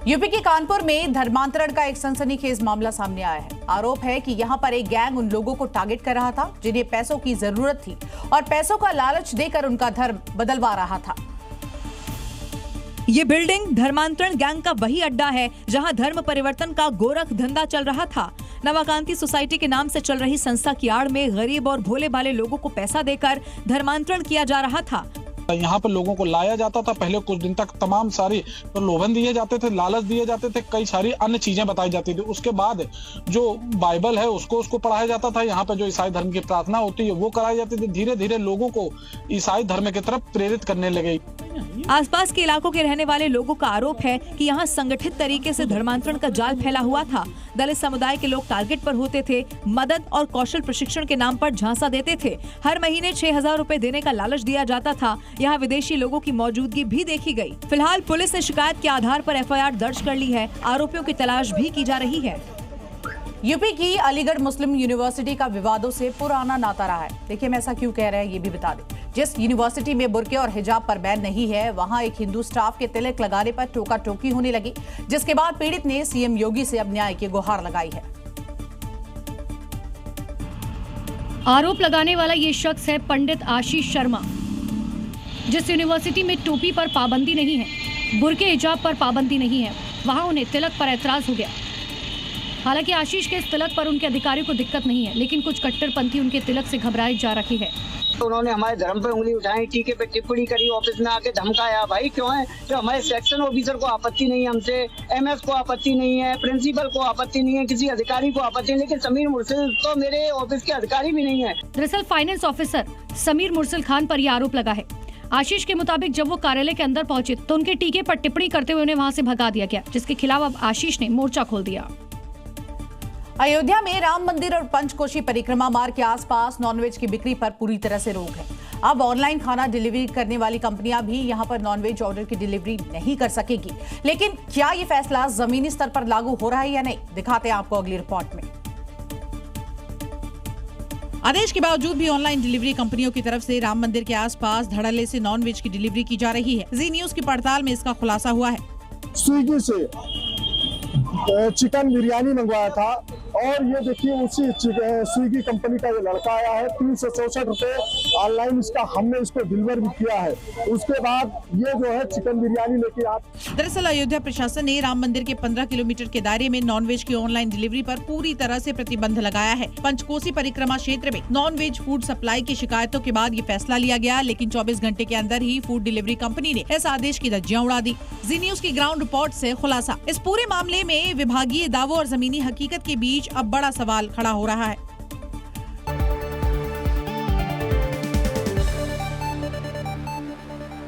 UP के कानपुर में धर्मांतरण का एक सनसनीखेज मामला सामने आया है। आरोप है कि यहां पर एक गैंग उन लोगों को टारगेट कर रहा था जिन्हें पैसों की जरूरत थी और पैसों का लालच देकर उनका धर्म बदलवा रहा था। ये बिल्डिंग धर्मांतरण गैंग का वही अड्डा है जहां धर्म परिवर्तन का गोरख धंधा चल रहा था। नवाकांति सोसाइटी के नाम से चल रही संस्था की आड़ में गरीब और भोले भाले लोगों को पैसा देकर धर्मांतरण किया जा रहा था। यहाँ पर लोगों को लाया जाता था। पहले कुछ दिन तक तमाम सारी प्रलोभन दिए जाते थे, लालच दिए जाते थे, कई सारी अन्य चीजें बताई जाती थी। उसके बाद जो बाइबल है उसको पढ़ाया जाता था। यहाँ पर जो ईसाई धर्म की प्रार्थना होती है वो कराई जाती थी। धीरे धीरे लोगों को ईसाई धर्म की तरफ प्रेरित करने लगे। आसपास के इलाकों के रहने वाले लोगों का आरोप है कि यहाँ संगठित तरीके से धर्मांतरण का जाल फैला हुआ था। दलित समुदाय के लोग टारगेट पर होते थे, मदद और कौशल प्रशिक्षण के नाम पर झांसा देते थे। हर महीने 6,000 रुपए देने का लालच दिया जाता था। यहाँ विदेशी लोगों की मौजूदगी भी देखी गई। फिलहाल पुलिस ने शिकायत के आधार पर FIR दर्ज कर ली है। आरोपियों की तलाश भी की जा रही है। यूपी की अलीगढ़ मुस्लिम यूनिवर्सिटी का विवादों से पुराना नाता रहा है। देखिए हम ऐसा क्यों कह रहे हैं ये भी बता दें। जिस यूनिवर्सिटी में बुर्के और हिजाब पर बैन नहीं है वहां एक हिंदू स्टाफ के तिलक लगाने पर टोका टोकी होने लगी, जिसके बाद पीड़ित ने CM योगी से अब न्याय की गुहार लगाई है। आरोप लगाने वाला ये शख्स है पंडित आशीष शर्मा। जिस यूनिवर्सिटी में टोपी पर पाबंदी नहीं है, बुर्के हिजाब पर पाबंदी नहीं है, वहां उन्हें तिलक पर ऐतराज हो गया। हालांकि आशीष के इस तिलक पर उनके अधिकारियों को दिक्कत नहीं है, लेकिन कुछ कट्टरपंथी उनके तिलक से घबराए जा रखे हैं। उन्होंने हमारे धर्म पे उंगली उठाई, टीके पे टिप्पणी करी, ऑफिस में आके धमकाया। भाई क्यों है? जो हमारे सेक्शन ऑफिसर को आपत्ति नहीं है, हमसे MS को आपत्ति नहीं है, प्रिंसिपल को आपत्ति नहीं है, किसी अधिकारी को आपत्ति नहीं, लेकिन समीर मुर्सिल तो मेरे ऑफिस के अधिकारी भी नहीं है। दरअसल फाइनेंस ऑफिसर समीर मुर्सिल खान पर यह आरोप लगा है। आशीष के मुताबिक जब वो कार्यालय के अंदर पहुंचे तो उनके टीके पर टिप्पणी करते हुए उन्हें वहां से भगा दिया गया, जिसके खिलाफ अब आशीष ने मोर्चा खोल दिया। अयोध्या में राम मंदिर और पंचकोशी परिक्रमा मार्ग के आसपास नॉनवेज की बिक्री पर पूरी तरह से रोक है। अब ऑनलाइन खाना डिलीवरी करने वाली कंपनियां भी यहां पर नॉनवेज ऑर्डर की डिलीवरी नहीं कर सकेगी। लेकिन क्या ये फैसला जमीनी स्तर पर लागू हो रहा है या नहीं, दिखाते हैं आपको अगली रिपोर्ट में। आदेश के बावजूद भी ऑनलाइन डिलीवरी कंपनियों की तरफ से राम मंदिर के आसपास धड़ल्ले से नॉनवेज की डिलीवरी की जा रही है। जी न्यूज की पड़ताल में इसका खुलासा हुआ है। स्विगी से चिकन बिरयानी मंगवाया था और ये देखिए उसी स्विगी कंपनी का ये लड़का आया है। 364 रुपए ऑनलाइन हमने इसको डिलीवर भी किया है। उसके बाद ये जो है चिकन बिरयानी लेके दरअसल अयोध्या प्रशासन ने राम मंदिर के 15 किलोमीटर के दायरे में नॉनवेज की ऑनलाइन डिलीवरी पर पूरी तरह से प्रतिबंध लगाया है। पंचकोसी परिक्रमा क्षेत्र में नॉनवेज फूड सप्लाई की शिकायतों के बाद ये फैसला लिया गया, लेकिन 24 घंटे के अंदर ही फूड डिलीवरी कंपनी ने इस आदेश की धज्जियां उड़ा दी। जी न्यूज की ग्राउंड रिपोर्ट से खुलासा। इस पूरे मामले में विभागीय दावों और जमीनी हकीकत के बीच अब बड़ा सवाल खड़ा हो रहा है।